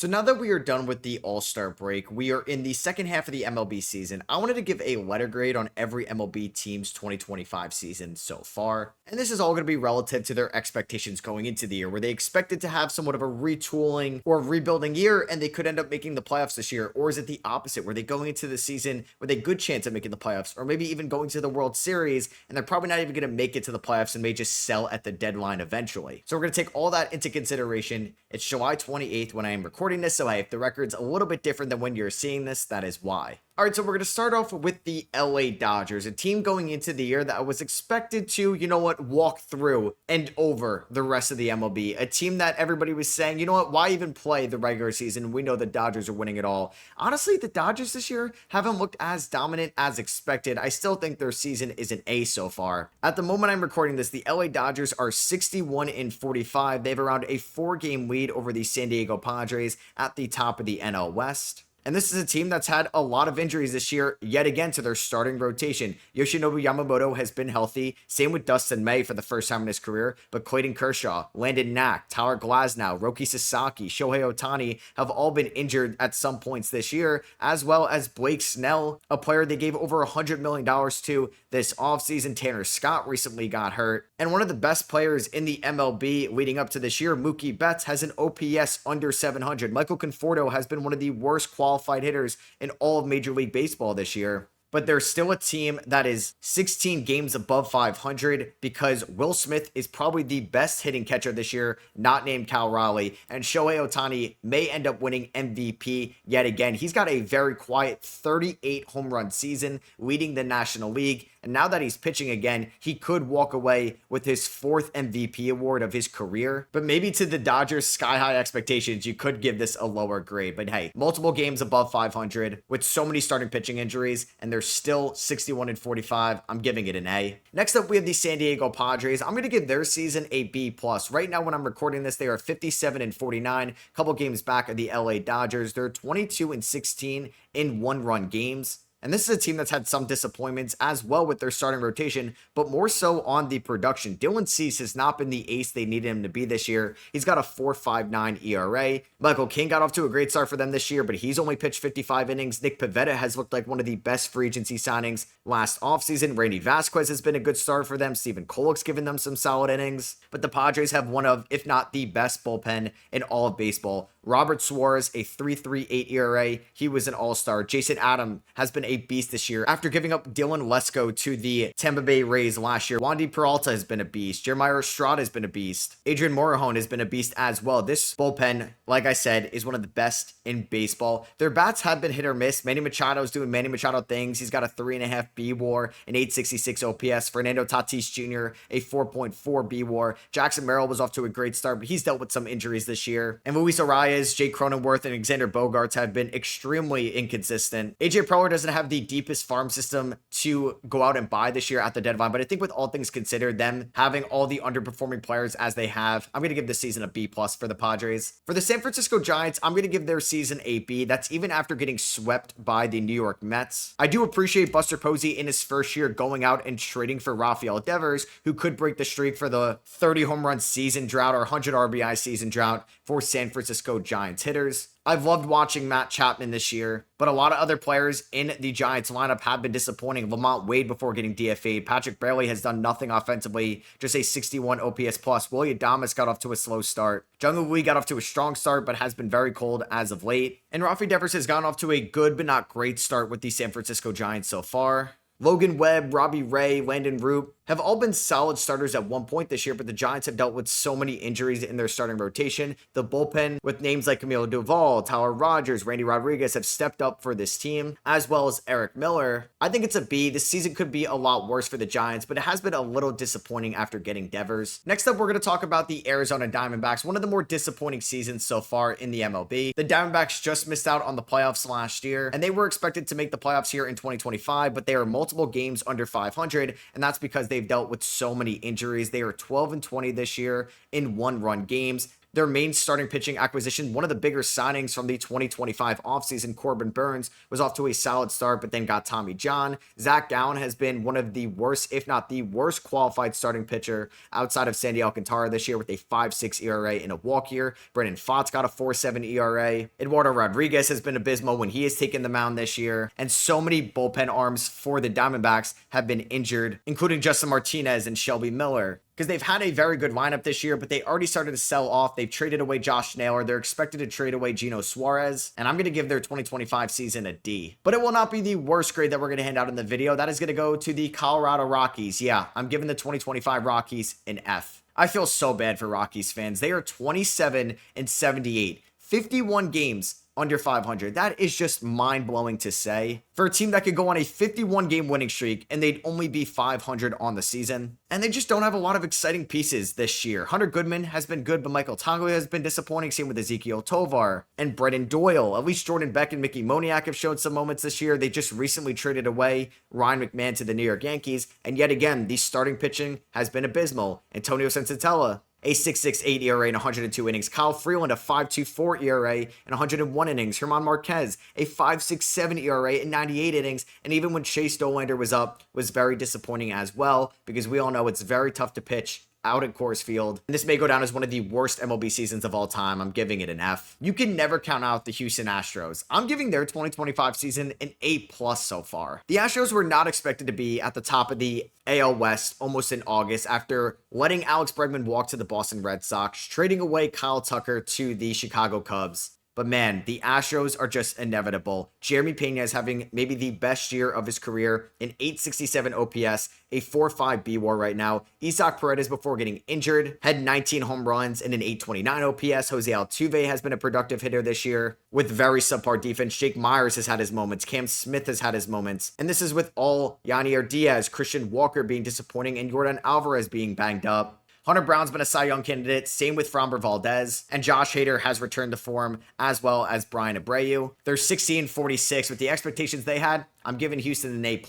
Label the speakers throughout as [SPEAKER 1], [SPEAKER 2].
[SPEAKER 1] So now that we are done with the All-Star break, we are in the second half of the MLB season. I wanted to give a letter grade on every MLB team's 2025 season so far. And this is all going to be relative to their expectations going into the year, where they expected to have somewhat of a retooling or rebuilding year, and they could end up making the playoffs this year. Or is it the opposite, where they going into the season with a good chance of making the playoffs, or maybe even going to the World Series, and they're probably not even going to make it to the playoffs and may just sell at the deadline eventually. So we're going to take all that into consideration. It's July 28th when I am recording this, so hey, if the record's a little bit different than when you're seeing this, that is why. All right, so we're going to start off with the LA Dodgers, a team going into the year that was expected to, walk through and over the rest of the MLB. A team that everybody was saying, why even play the regular season? We know the Dodgers are winning it all. Honestly, the Dodgers this year haven't looked as dominant as expected. I still think their season is an A so far. At the moment I'm recording this, the LA Dodgers are 61-45. They have around a 4-game lead over the San Diego Padres at the top of the NL West. And this is a team that's had a lot of injuries this year, yet again, to their starting rotation. Yoshinobu Yamamoto has been healthy. Same with Dustin May for the first time in his career. But Clayton Kershaw, Landon Knack, Tyler Glasnow, Roki Sasaki, Shohei Ohtani have all been injured at some points this year, as well as Blake Snell, a player they gave over $100 million to this offseason. Tanner Scott recently got hurt. And one of the best players in the MLB leading up to this year, Mookie Betts, has an OPS under 700. Michael Conforto has been one of the worst qualified hitters in all of Major League Baseball this year. But they're still a team that is 16 games above 500 because Will Smith is probably the best hitting catcher this year, not named Cal Raleigh. And Shohei Ohtani may end up winning MVP yet again. He's got a very quiet 38 home run season, leading the National League. And now that he's pitching again, he could walk away with his 4th MVP award of his career. But maybe to the Dodgers' sky-high expectations, you could give this a lower grade. But hey, multiple games above 500 with so many starting pitching injuries, and they're still 61-45. I'm giving it an A. Next up, we have the San Diego Padres. I'm going to give their season a B+. Right now, when I'm recording this, they are 57-49, a couple games back of the LA Dodgers. They're 22-16 in one-run games. And this is a team that's had some disappointments as well with their starting rotation, but more so on the production. Dylan Cease has not been the ace they needed him to be this year. He's got a 4.59 ERA. Michael King got off to a great start for them this year, but he's only pitched 55 innings. Nick Pivetta has looked like one of the best free agency signings last offseason. Randy Vasquez has been a good start for them. Stephen Kolek's given them some solid innings. But the Padres have one of, if not the best bullpen in all of baseball. Robert Suarez, a 3.38 ERA. He was an all-star. Jason Adam has been a beast this year after giving up Dylan Lesko to the Tampa Bay Rays last year. Wandy Peralta has been a beast. Jeremiah Estrada has been a beast. Adrian Morejon has been a beast as well. This bullpen, like I said, is one of the best in baseball. Their bats have been hit or miss. Manny Machado's doing Manny Machado things. He's got a 3.5 B-WAR, an 866 OPS. Fernando Tatis Jr., a 4.4 B-WAR. Jackson Merrill was off to a great start, but he's dealt with some injuries this year. And Luis Arias, Jake Cronenworth, and Alexander Bogaerts have been extremely inconsistent. AJ Preller doesn't have the deepest farm system to go out and buy this year at the deadline, but I think with all things considered, them having all the underperforming players as they have, I'm going to give this season a B+ for the Padres. For the San Francisco Giants, I'm going to give their season a B. That's even after getting swept by the New York Mets. I do appreciate Buster Posey in his first year going out and trading for Rafael Devers, who could break the streak for the 30 home run season drought or 100 RBI season drought for San Francisco Giants hitters. I've loved watching Matt Chapman this year, but a lot of other players in the Giants lineup have been disappointing. Lamont Wade before getting DFA'd. Patrick Bailey has done nothing offensively, just a 61 OPS plus. Willie Adames got off to a slow start. Jung Woo Lee got off to a strong start, but has been very cold as of late. And Rafi Devers has gone off to a good but not great start with the San Francisco Giants so far. Logan Webb, Robbie Ray, Landon Root have all been solid starters at one point this year, but the Giants have dealt with so many injuries in their starting rotation. The bullpen with names like Camilo Duvall, Tyler Rogers, Randy Rodriguez have stepped up for this team, as well as Eric Miller. I think it's a B. This season could be a lot worse for the Giants, but it has been a little disappointing after getting Devers. Next up, we're going to talk about the Arizona Diamondbacks, one of the more disappointing seasons so far in the MLB. The Diamondbacks just missed out on the playoffs last year, and they were expected to make the playoffs here in 2025, but they are multiple games under 500, and that's because they've dealt with so many injuries. They are 12-20 this year in one-run games. Their main starting pitching acquisition, one of the bigger signings from the 2025 offseason, Corbin Burns, was off to a solid start, but then got Tommy John. Zach Gallen has been one of the worst, if not the worst, qualified starting pitcher outside of Sandy Alcantara this year with a 5.6 ERA in a walk year. Brendan Pfaadt's got a 4.7 ERA. Eduardo Rodriguez has been abysmal when he has taken the mound this year. And so many bullpen arms for the Diamondbacks have been injured, including Justin Martinez and Shelby Miller, because they've had a very good lineup this year, but they already started to sell off. They've traded away Josh Naylor. They're expected to trade away Gino Suarez, and I'm going to give their 2025 season a D. But it will not be the worst grade that we're going to hand out in the video. That is going to go to the Colorado Rockies. Yeah, I'm giving the 2025 Rockies an F. I feel so bad for Rockies fans. They are 27-78, 51 games under 500. That is just mind-blowing to say for a team that could go on a 51-game winning streak and they'd only be 500 on the season. And they just don't have a lot of exciting pieces this year. Hunter Goodman has been good, but Michael Toglia has been disappointing. Same with Ezekiel Tovar and Brendan Doyle. At least Jordan Beck and Mickey Moniak have shown some moments this year. They just recently traded away Ryan McMahon to the New York Yankees. And yet again, the starting pitching has been abysmal. Antonio Sensatella, a 6.68 ERA in 102 innings. Kyle Freeland, a 5.24 ERA in 101 innings. German Marquez, a 5.67 ERA in 98 innings. And even when Chase Dollander was up, was very disappointing as well, because we all know it's very tough to pitch out at Coors Field. And this may go down as one of the worst MLB seasons of all time. I'm giving it an F. You can never count out the Houston Astros. I'm giving their 2025 season an A+ so far. The Astros were not expected to be at the top of the AL West almost in August after letting Alex Bregman walk to the Boston Red Sox, trading away Kyle Tucker to the Chicago Cubs. But man, the Astros are just inevitable. Jeremy Pena is having maybe the best year of his career, an 867 OPS, a 4.5 BWAR right now. Isaac Paredes, before getting injured, had 19 home runs and an 829 OPS. Jose Altuve has been a productive hitter this year with very subpar defense. Jake Myers has had his moments. Cam Smith has had his moments. And this is with all Yanier Diaz, Christian Walker being disappointing, and Jordan Alvarez being banged up. Hunter Brown's been a Cy Young candidate, same with Framber Valdez, and Josh Hader has returned to form, as well as Brian Abreu. They're 16-46 with the expectations they had. I'm giving Houston an A+.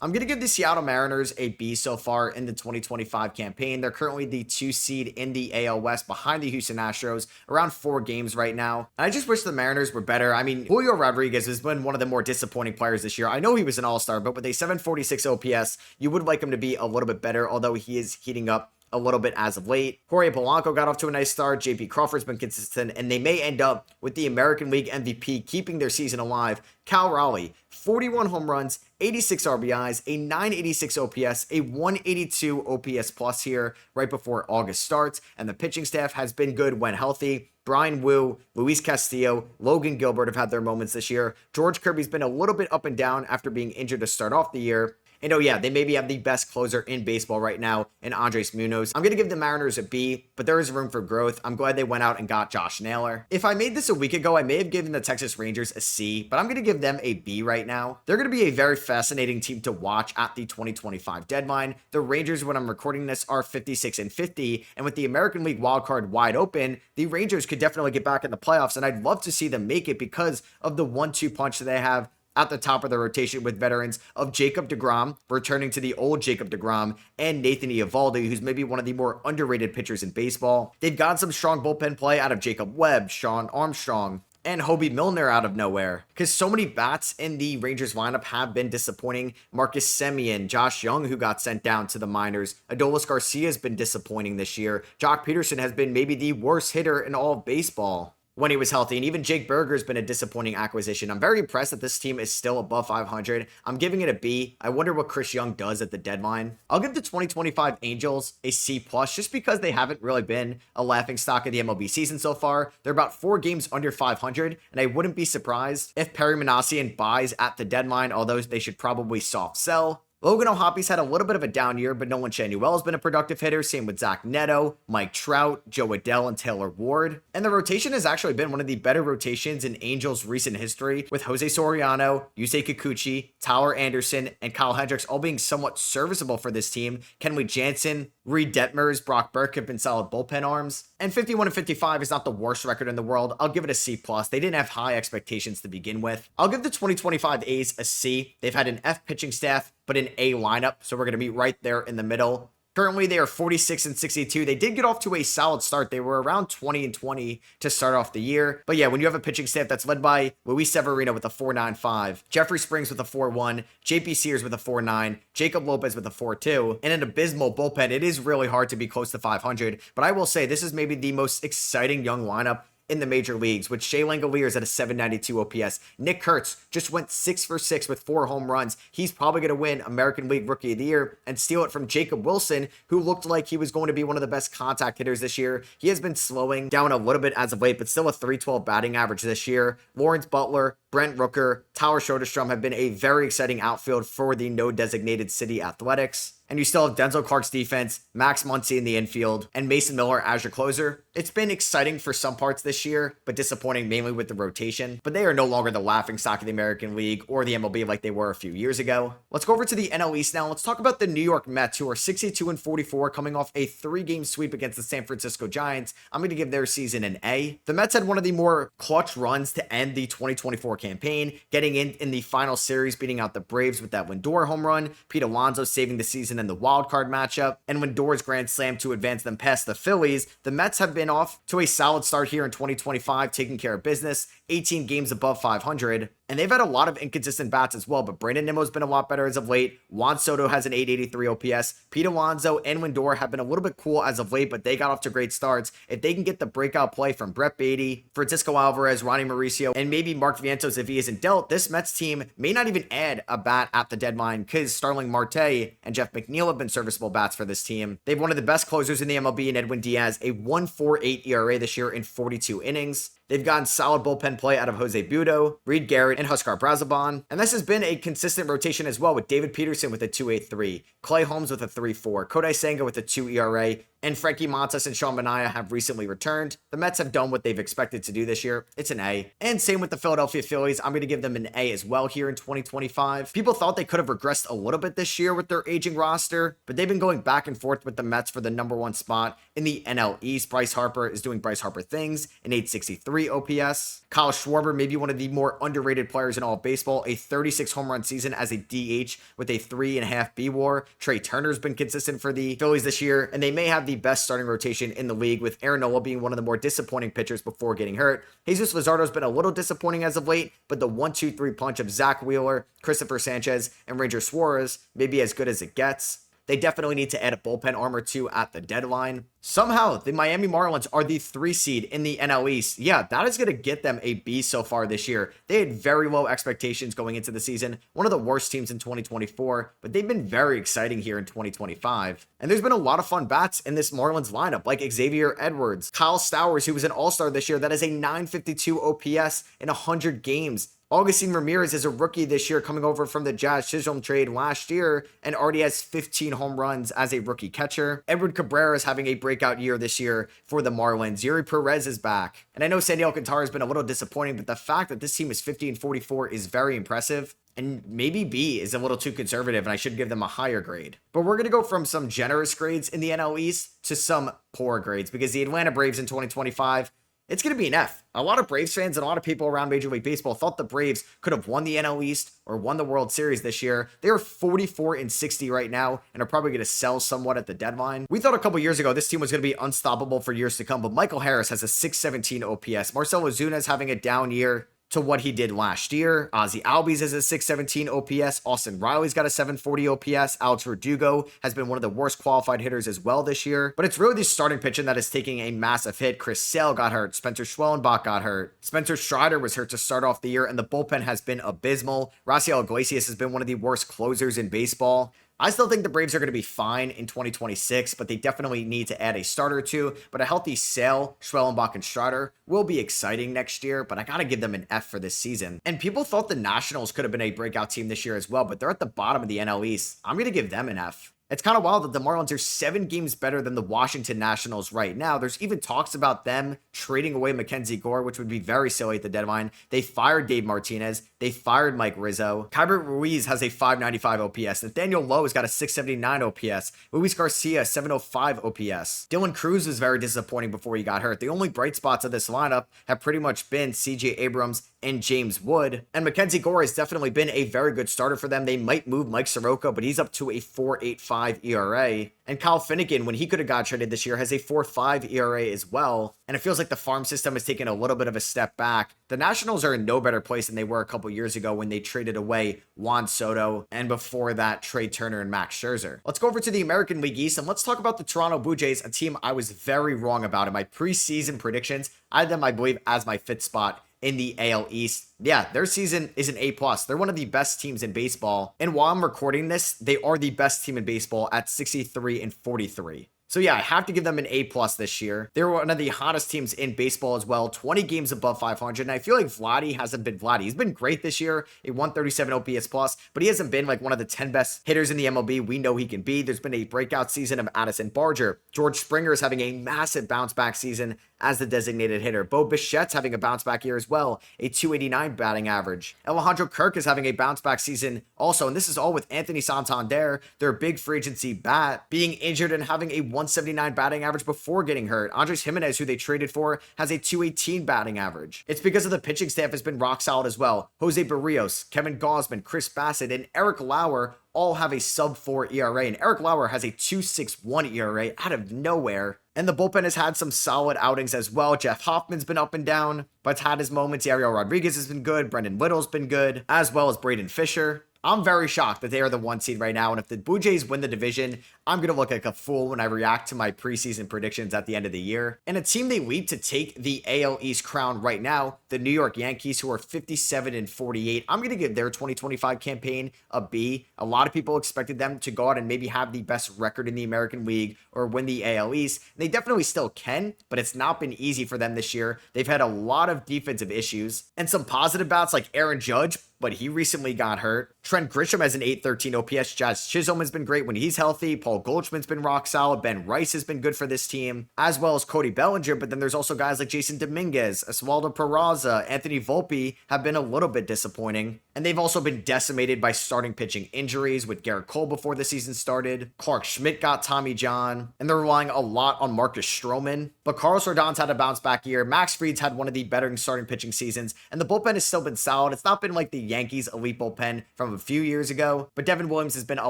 [SPEAKER 1] I'm going to give the Seattle Mariners a B so far in the 2025 campaign. They're currently the 2 seed in the AL West behind the Houston Astros, around 4 games right now. And I just wish the Mariners were better. I mean, Julio Rodriguez has been one of the more disappointing players this year. I know he was an all-star, but with a 746 OPS, you would like him to be a little bit better, although he is heating up a little bit as of late. Jorge Polanco got off to a nice start. JP Crawford's been consistent, and they may end up with the American League MVP keeping their season alive. Cal Raleigh, 41 home runs, 86 RBIs, a 986 OPS, a 182 OPS plus here right before August starts, and the pitching staff has been good when healthy. Brian Wu, Luis Castillo, Logan Gilbert have had their moments this year. George Kirby's been a little bit up and down after being injured to start off the year. And oh yeah, they maybe have the best closer in baseball right now in Andres Munoz. I'm going to give the Mariners a B, but there is room for growth. I'm glad they went out and got Josh Naylor. If I made this a week ago, I may have given the Texas Rangers a C, but I'm going to give them a B right now. They're going to be a very fascinating team to watch at the 2025 deadline. The Rangers, when I'm recording this, are 56-50, and with the American League wildcard wide open, the Rangers could definitely get back in the playoffs, and I'd love to see them make it because of the 1-2 punch that they have at the top of the rotation with veterans of Jacob deGrom, returning to the old Jacob deGrom, and Nathan Eovaldi, who's maybe one of the more underrated pitchers in baseball. They've got some strong bullpen play out of Jacob Webb, Sean Armstrong, and Hobie Milner out of nowhere, because so many bats in the Rangers lineup have been disappointing. Marcus Semien, Josh Young, who got sent down to the minors. Adolis Garcia has been disappointing this year. Jock Peterson has been maybe the worst hitter in all of baseball when he was healthy, and even Jake Berger's been a disappointing acquisition. I'm very impressed that this team is still above 500. I'm giving it a B. I wonder what Chris Young does at the deadline. I'll give the 2025 Angels a C+, just because they haven't really been a laughingstock of the MLB season so far. They're about 4 games under 500, and I wouldn't be surprised if Perry Minasian buys at the deadline, although they should probably soft sell. Logan O'Hoppy's had a little bit of a down year, but Nolan Chanuel has been a productive hitter. Same with Zach Neto, Mike Trout, Joe Adell, and Taylor Ward. And the rotation has actually been one of the better rotations in Angels' recent history, with Jose Soriano, Yusei Kikuchi, Tyler Anderson, and Kyle Hendricks all being somewhat serviceable for this team. Kenley Jansen, Reed Detmers, Brock Burke have been solid bullpen arms. And 51-55 is not the worst record in the world. I'll give it a C+. They didn't have high expectations to begin with. I'll give the 2025 A's a C. They've had an F pitching staff, but an A lineup, so we're going to be right there in the middle. Currently, they are 46 and 62. They did get off to a solid start. They were around 20 and 20 to start off the year. But yeah, when you have a pitching staff that's led by Luis Severino with a 4.95, Jeffrey Springs with a 4.1, JP Sears with a 4.9, Jacob Lopez with a 4.2, and an abysmal bullpen, it is really hard to be close to 500. But I will say this is maybe the most exciting young lineup in the major leagues, with Shea Langoliers at a 792 OPS. Nick Kurtz just went 6 for 6 with 4 home runs. He's probably going to win American League Rookie of the Year and steal it from Jacob Wilson, who looked like he was going to be one of the best contact hitters this year. He has been slowing down a little bit as of late, but still a 312 batting average this year. Lawrence Butler, Brent Rooker, Tyler Soderstrom have been a very exciting outfield for the no designated city Athletics. And you still have Denzel Clark's defense, Max Muncy in the infield, and Mason Miller as your closer. It's been exciting for some parts this year, but disappointing mainly with the rotation. But they are no longer the laughingstock of the American League or the MLB like they were a few years ago. Let's go over to the NL East now. Let's talk about the New York Mets, who are 62 and 44, coming off a 3-game sweep against the San Francisco Giants. I'm going to give their season an A. The Mets had one of the more clutch runs to end the 2024 campaign, getting in the final series, beating out the Braves with that Lindor home run, Pete Alonso saving the season in the wild card matchup, and Lindor's grand slam to advance them past the Phillies. The Mets have been off to a solid start here in 2025, taking care of business, 18 games above 500. And they've had a lot of inconsistent bats as well, but Brandon Nimmo's been a lot better as of late. Juan Soto has an 883 OPS. Pete Alonso and Lindor have been a little bit cool as of late, but they got off to great starts. If they can get the breakout play from Brett Beatty, Francisco Alvarez, Ronnie Mauricio, and maybe Mark Vientos if he isn't dealt, this Mets team may not even add a bat at the deadline because Starling Marte and Jeff McNeil have been serviceable bats for this team. They've one of the best closers in the MLB in Edwin Diaz, a 1.48 ERA this year in 42 innings. They've gotten solid bullpen play out of Jose Budo, Reed Garrett, and Huskar Brazaban. And this has been a consistent rotation as well, with David Peterson with a 2.83, Clay Holmes with a 3.4, Kodai Senga with a 2 ERA, and Frankie Montas and Sean Manaea have recently returned. The Mets have done what they've expected to do this year. It's an A. And same with the Philadelphia Phillies. I'm going to give them an A as well here in 2025. People thought they could have regressed a little bit this year with their aging roster, but they've been going back and forth with the Mets for the #1 spot in the NL East. Bryce Harper is doing Bryce Harper things, an 863 OPS. Kyle Schwarber, maybe one of the more underrated players in all of baseball, a 36 home run season as a DH with a 3.5 B WAR. Trey Turner's been consistent for the Phillies this year, and they may have the best starting rotation in the league, with Aaron Nola being one of the more disappointing pitchers before getting hurt. Jesus Luzardo's been a little disappointing as of late, but the 1-2-3 punch of Zach Wheeler, Christopher Sanchez, and Ranger Suarez may be as good as it gets. They definitely need to add a bullpen arm or two at the deadline. Somehow, the Miami Marlins are the 3 seed in the NL East. Yeah, that is going to get them a B so far this year. They had very low expectations going into the season, one of the worst teams in 2024, but they've been very exciting here in 2025. And there's been a lot of fun bats in this Marlins lineup, like Xavier Edwards, Kyle Stowers, who was an all-star this year, that is a 952 OPS in 100 games. Augustin Ramirez is a rookie this year, coming over from the Jazz Chisholm trade last year, and already has 15 home runs as a rookie catcher. Edward Cabrera is having a breakout year this year for the Marlins. Yuri Perez is back. And I know Sandy Alcantara has been a little disappointing, but the fact that this team is 50 and 44 is very impressive. And maybe B is a little too conservative, and I should give them a higher grade. But we're going to go from some generous grades in the NL East to some poor grades, because the Atlanta Braves in 2025, it's going to be an F. A lot of Braves fans and a lot of people around Major League Baseball thought the Braves could have won the NL East or won the World Series this year. They are 44 and 60 right now and are probably going to sell somewhat at the deadline. We thought a couple years ago this team was going to be unstoppable for years to come, but Michael Harris has a 617 OPS. Marcell Ozuna is having a down year to what he did last year. Ozzy Albies has a 617 OPS. Austin Riley's got a 740 OPS. Alex Verdugo has been one of the worst qualified hitters as well this year. But it's really the starting pitching that is taking a massive hit. Chris Sale got hurt. Spencer Schwellenbach got hurt. Spencer Strider was hurt to start off the year, and the bullpen has been abysmal. Raciel Iglesias has been one of the worst closers in baseball. I still think the Braves are going to be fine in 2026, but they definitely need to add a starter or two. But a healthy Sale, Schwellenbach, and Strider will be exciting next year, but I got to give them an F for this season. And people thought the Nationals could have been a breakout team this year as well, but they're at the bottom of the NL East. I'm going to give them an F. It's kind of wild that the Marlins are 7 games better than the Washington Nationals right now. There's even talks about them trading away Mackenzie Gore, which would be very silly at the deadline. They fired Dave Martinez. They fired Mike Rizzo. Kyber Ruiz has a 595 OPS. Nathaniel Lowe has got a 679 OPS. Luis Garcia, 705 OPS. Dylan Cruz was very disappointing before he got hurt. The only bright spots of this lineup have pretty much been CJ Abrams and James Wood. And Mackenzie Gore has definitely been a very good starter for them. They might move Mike Soroka, but he's up to a 4.85 4.5 ERA. And Kyle Finnegan, when he could have got traded this year, has a 4.5 ERA as well. And it feels like the farm system has taken a little bit of a step back. The Nationals are in no better place than they were a couple years ago when they traded away Juan Soto, and before that, Trey Turner and Max Scherzer. Let's go over to the American League East, and let's talk about the Toronto Blue Jays, a team I was very wrong about in my preseason predictions. I had them, I believe, as my fifth spot in the AL East. Yeah, their season is an A+. They're one of the best teams in baseball. And while I'm recording this, they are the best team in baseball at 63-43. So yeah, I have to give them an A+ this year. They're one of the hottest teams in baseball as well, 20 games above 500. And I feel like Vladdy hasn't been Vladdy. He's been great this year, a 137 OPS plus, but he hasn't been like one of the 10 best hitters in the MLB. We know he can be. There's been a breakout season of Addison Barger. George Springer is having a massive bounce back season as the designated hitter. Bo Bichette's having a bounce back year as well, a 289 batting average. Alejandro Kirk is having a bounce back season also, and this is all with Anthony Santander, their big free agency bat, being injured and having a 179 batting average before getting hurt. Andres Jimenez, who they traded for, has a 218 batting average. It's because of the pitching staff has been rock solid as well. Jose Barrios, Kevin Gausman, Chris Bassett, and Eric Lauer all have a sub-4 ERA, and Eric Lauer has a 2.61 ERA out of nowhere. And the bullpen has had some solid outings as well. Jeff Hoffman's been up and down, but had his moments. Ariel Rodriguez has been good. Brendan Little's been good, as well as Braden Fisher. I'm very shocked that they are the 1 seed right now. And if the Blue Jays win the division, I'm going to look like a fool when I react to my preseason predictions at the end of the year. And a team they lead to take the AL East crown right now, the New York Yankees, who are 57-48. I'm going to give their 2025 campaign a B. A lot of people expected them to go out and maybe have the best record in the American League or win the AL East. And they definitely still can, but it's not been easy for them this year. They've had a lot of defensive issues and some positive bouts like Aaron Judge, but he recently got hurt. Trent Grisham has an 813 OPS. Jazz Chisholm has been great when he's healthy. Paul Goldschmidt's been rock solid. Ben Rice has been good for this team, as well as Cody Bellinger. But then there's also guys like Jason Dominguez, Oswaldo Peraza, Anthony Volpe have been a little bit disappointing. And they've also been decimated by starting pitching injuries with Garrett Cole before the season started. Clark Schmidt got Tommy John, and they're relying a lot on Marcus Stroman. But Carlos Rodon's had a bounce back year. Max Fried's had one of the better starting pitching seasons, and the bullpen has still been solid. It's not been like the Yankees elite bullpen from a few years ago, but Devin Williams has been a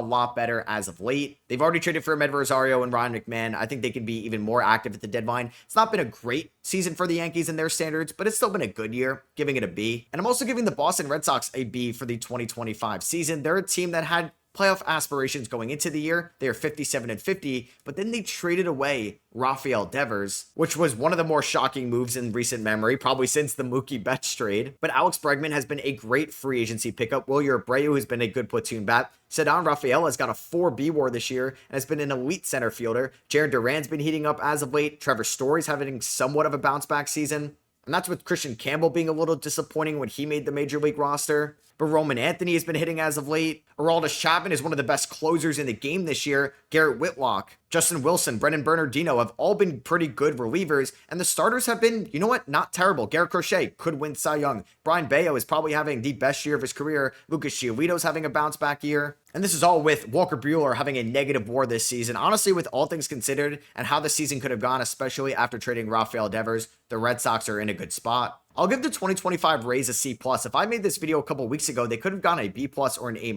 [SPEAKER 1] lot better as of late. They've already traded for Ahmed Rosario and Ryan McMahon. I think they can be even more active at the deadline. It's not been a great season for the Yankees and their standards, but it's still been a good year, giving it a B. And I'm also giving the Boston Red Sox a B for the 2025 season. They're a team that had playoff aspirations going into the year. They are 57-50, but then they traded away Rafael Devers, which was one of the more shocking moves in recent memory, probably since the Mookie Betts trade. But Alex Bregman has been a great free agency pickup. Wilyer Abreu has been a good platoon bat. Ceddanne Rafael has got a 4B WAR this year and has been an elite center fielder. Jaron Duran's been heating up as of late. Trevor Story's having somewhat of a bounce back season. And that's with Christian Campbell being a little disappointing when he made the major league roster. But Roman Anthony has been hitting as of late. Aroldis Chapman is one of the best closers in the game this year. Garrett Whitlock, Justin Wilson, Brendan Bernardino have all been pretty good relievers. And the starters have been, you know what, not terrible. Garrett Crochet could win Cy Young. Brian Bayo is probably having the best year of his career. Lucas Giolito's having a bounce back year. And this is all with Walker Buehler having a negative WAR this season. Honestly, with all things considered and how the season could have gone, especially after trading Rafael Devers, the Red Sox are in a good spot. I'll give the 2025 Rays a C+. If I made this video a couple weeks ago, they could have gone a B+ or an A-,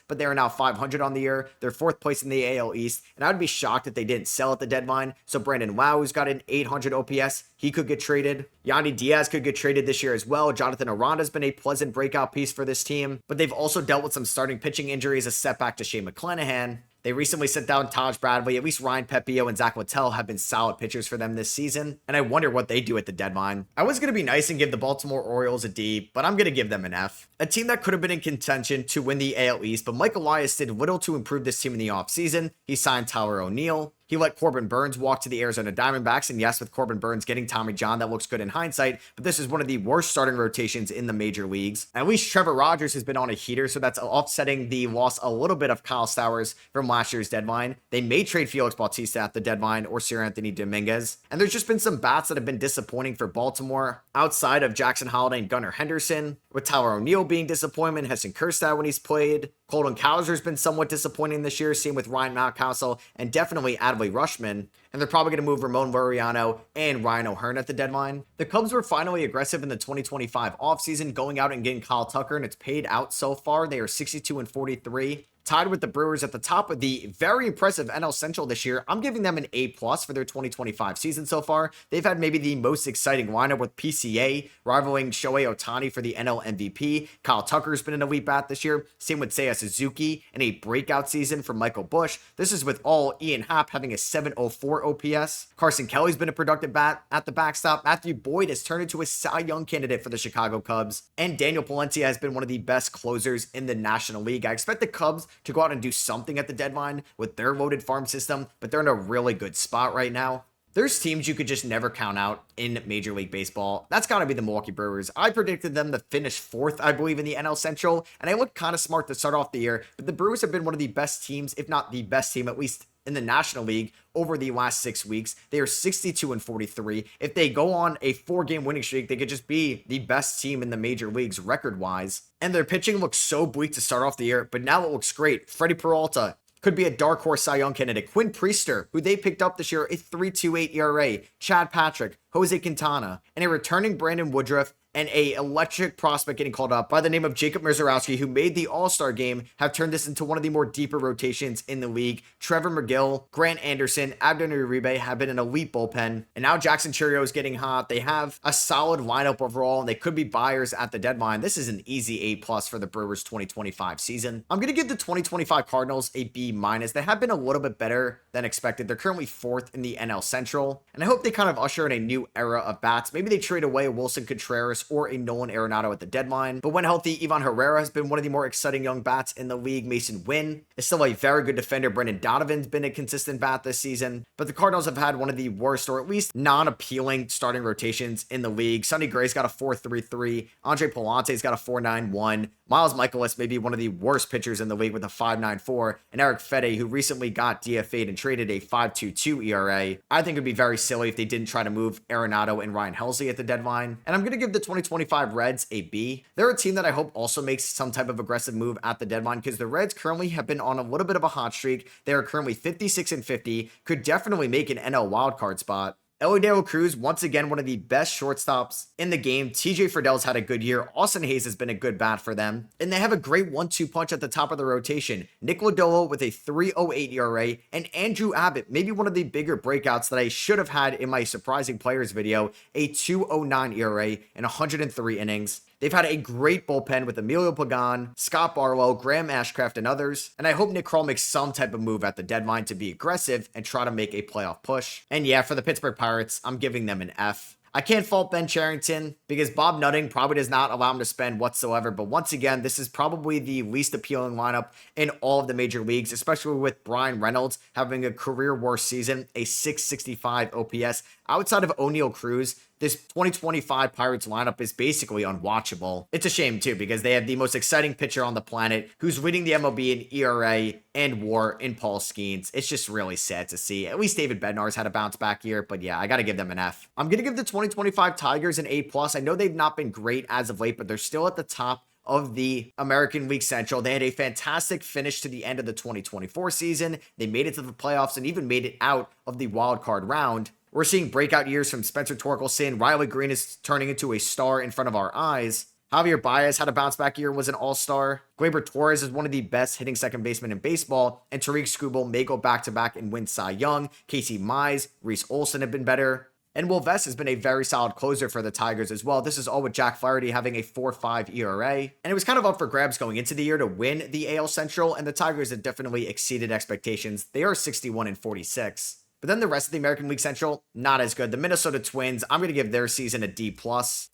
[SPEAKER 1] but they are now 500 on the year. They're 4th place in the AL East, and I would be shocked if they didn't sell at the deadline. So Brandon Wow, who's got an 800 OPS, he could get traded. Yandy Diaz could get traded this year as well. Jonathan Aranda's been a pleasant breakout piece for this team, but they've also dealt with some starting pitching injuries, a setback to Shane McClanahan. They recently sent down Taj Bradley. At least Ryan Pepio and Zach Littell have been solid pitchers for them this season, and I wonder what they do at the deadline. I was going to be nice and give the Baltimore Orioles a D, but I'm going to give them an F. A team that could have been in contention to win the AL East, but Mike Elias did little to improve this team in the offseason. He signed Tyler O'Neill. He let Corbin Burns walk to the Arizona Diamondbacks, and yes, with Corbin Burns getting Tommy John, that looks good in hindsight, but this is one of the worst starting rotations in the major leagues. At least Trevor Rogers has been on a heater, so that's offsetting the loss a little bit of Kyle Stowers from last year's deadline. They may trade Felix Bautista at the deadline or Sir Anthony Dominguez, and there's just been some bats that have been disappointing for Baltimore outside of Jackson Holliday and Gunnar Henderson, with Tyler O'Neill being disappointment, Heston Kjerstad when he's played. Colton Cowser's been somewhat disappointing this year, same with Ryan Mountcastle and definitely Adley Rushman. And they're probably going to move Ramon Laureano and Ryan O'Hearn at the deadline. The Cubs were finally aggressive in the 2025 offseason, going out and getting Kyle Tucker, and it's paid out so far. They are 62-43. tied with the Brewers at the top of the very impressive NL Central this year. I'm giving them an A+ for their 2025 season so far. They've had maybe the most exciting lineup with PCA rivaling Shohei Ohtani for the NL MVP. Kyle Tucker's been an elite bat this year. Same with Seiya Suzuki and a breakout season from Michael Busch. This is with all Ian Happ having a 704 OPS. Carson Kelly's been a productive bat at the backstop. Matthew Boyd has turned into a Cy Young candidate for the Chicago Cubs. And Daniel Palencia has been one of the best closers in the National League. I expect the Cubs to go out and do something at the deadline with their loaded farm system, but they're in a really good spot right now. There's teams you could just never count out in Major League Baseball. That's got to be the Milwaukee Brewers. I predicted them to finish 4th, I believe, in the NL Central, and I looked kind of smart to start off the year, but the Brewers have been one of the best teams, if not the best team, at least in the National League over the last 6 weeks. They are 62-43. If they go on a 4-game winning streak, they could just be the best team in the major leagues record-wise. And their pitching looks so bleak to start off the year, but now it looks great. Freddie Peralta could be a dark horse Cy Young candidate. Quinn Priester, who they picked up this year, a 3.28 ERA. Chad Patrick, Jose Quintana, and a returning Brandon Woodruff, and a electric prospect getting called up by the name of Jacob Mrzarowski, who made the All-Star game, have turned this into one of the more deeper rotations in the league. Trevor McGill, Grant Anderson, Abner Uribe have been an elite bullpen, and now Jackson Chourio is getting hot. They have a solid lineup overall, and they could be buyers at the deadline. This is an easy A+ for the Brewers 2025 season. I'm going to give the 2025 Cardinals a B-. They have been a little bit better than expected. They're currently 4th in the NL Central, and I hope they kind of usher in a new era of bats. Maybe they trade away Wilson Contreras or a Nolan Arenado at the deadline. But when healthy, Ivan Herrera has been one of the more exciting young bats in the league. Mason Wynn is still a very good defender. Brendan Donovan's been a consistent bat this season. But the Cardinals have had one of the worst, or at least non-appealing, starting rotations in the league. Sonny Gray's got a 4.33. Andre Palante's got a 4.91. Miles Michaelis may be one of the worst pitchers in the league with a 5.94. And Eric Fede, who recently got DFA'd and traded a 5.22 ERA. I think it would be very silly if they didn't try to move Arenado and Ryan Helsley at the deadline. And I'm going to give the 2025 Reds a B. They're a team that I hope also makes some type of aggressive move at the deadline, because the Reds currently have been on a little bit of a hot streak. They are currently 56-50, could definitely make an NL wildcard spot. Elly De La Cruz, once again, one of the best shortstops in the game. TJ Friedl's had a good year. Austin Hayes has been a good bat for them. And they have a great 1-2 punch at the top of the rotation. Nick Lodolo with a 3.08 ERA, and Andrew Abbott, maybe one of the bigger breakouts that I should have had in my surprising players video, a 2.09 ERA in 103 innings. They've had a great bullpen with Emilio Pagan, Scott Barlow, Graham Ashcraft, and others. And I hope Nick Krall makes some type of move at the deadline to be aggressive and try to make a playoff push. And yeah, for the Pittsburgh Pirates, I'm giving them an F. I can't fault Ben Cherington because Bob Nutting probably does not allow him to spend whatsoever. But once again, this is probably the least appealing lineup in all of the major leagues, especially with Brian Reynolds having a career worst season, a 665 OPS. Outside of O'Neal Cruz, this 2025 Pirates lineup is basically unwatchable. It's a shame too, because they have the most exciting pitcher on the planet who's leading the MLB in ERA and WAR in Paul Skeens. It's just really sad to see. At least David Bednar's had a bounce back year, but yeah, I got to give them an F. I'm going to give the 2025 Tigers an A+. I know they've not been great as of late, but they're still at the top of the American League Central. They had a fantastic finish to the end of the 2024 season. They made it to the playoffs and even made it out of the wild card round. We're seeing breakout years from Spencer Torkelson. Riley Green is turning into a star in front of our eyes. Javier Baez had a bounce back year, was an all-star. Gleyber Torres is one of the best hitting second basemen in baseball. And Tariq Skubal may go back-to-back and win Cy Young. Casey Mize, Reese Olson have been better. And Will Vest has been a very solid closer for the Tigers as well. This is all with Jack Flaherty having a 4.5 ERA. And it was kind of up for grabs going into the year to win the AL Central. And the Tigers have definitely exceeded expectations. They are 61-46. But then the rest of the American League Central, not as good. The Minnesota Twins, I'm going to give their season a D+.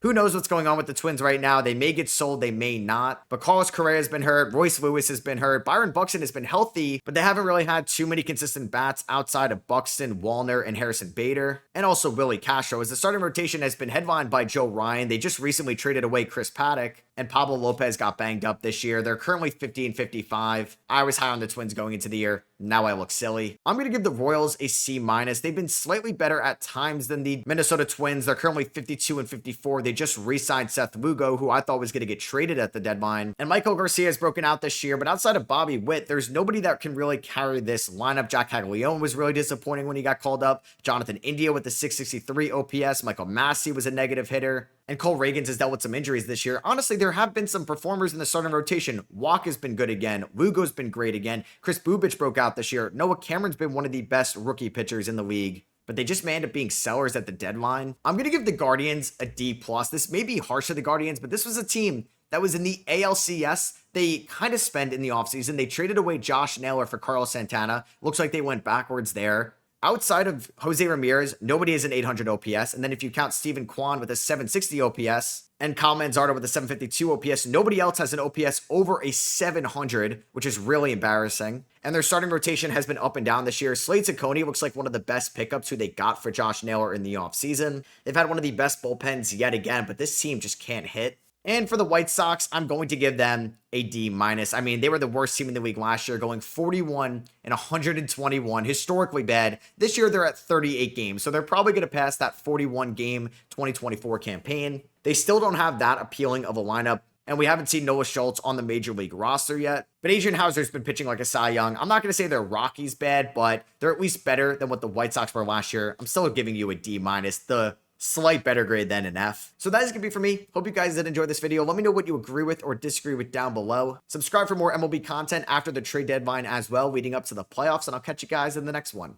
[SPEAKER 1] Who knows what's going on with the Twins right now? They may get sold, they may not. But Carlos Correa has been hurt. Royce Lewis has been hurt. Byron Buxton has been healthy, but they haven't really had too many consistent bats outside of Buxton, Wallner, and Harrison Bader. And also Willie Castro, as the starting rotation has been headlined by Joe Ryan. They just recently traded away Chris Paddock, and Pablo Lopez got banged up this year. They're currently 50-55. I was high on the Twins going into the year. Now I look silly. I'm going to give the Royals a C-. They've been slightly better at times than the Minnesota Twins. They're currently 52-54. They just re-signed Seth Lugo, who I thought was going to get traded at the deadline. And Michael Garcia has broken out this year, but outside of Bobby Witt, there's nobody that can really carry this lineup. Jack Caglione was really disappointing when he got called up. Jonathan India with the 663 OPS. Michael Massey was a negative hitter. And Cole Reagans has dealt with some injuries this year. Honestly, there have been some performers in the starting rotation. Walk has been good again. Lugo's been great again. Chris Bubich broke out this year. Noah Cameron's been one of the best rookie pitchers in the league, but they just may end up being sellers at the deadline. I'm going to give the Guardians a D+. This may be harsh to the Guardians, but this was a team that was in the ALCS. They kind of spent in the offseason. They traded away Josh Naylor for Carlos Santana. Looks like they went backwards there. Outside of Jose Ramirez, nobody has an 800 OPS. And then if you count Steven Kwan with a 760 OPS and Kyle Manzardo with a 752 OPS, nobody else has an OPS over a 700, which is really embarrassing. And their starting rotation has been up and down this year. Slade Ciccone looks like one of the best pickups who they got for Josh Naylor in the offseason. They've had one of the best bullpens yet again, but this team just can't hit. And for the White Sox, I'm going to give them a D-. I mean, they were the worst team in the league last year, going 41 and 121, historically bad. This year, they're at 38 games, so they're probably going to pass that 41-game 2024 campaign. They still don't have that appealing of a lineup, and we haven't seen Noah Schultz on the Major League roster yet. But Adrian Hauser's been pitching like a Cy Young. I'm not going to say they're Rockies bad, but they're at least better than what the White Sox were last year. I'm still giving you a D-. The slight better grade than an F. So that is going to be for me. Hope you guys did enjoy this video. Let me know what you agree with or disagree with down below. Subscribe for more MLB content after the trade deadline as well, leading up to the playoffs, and I'll catch you guys in the next one.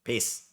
[SPEAKER 1] Peace.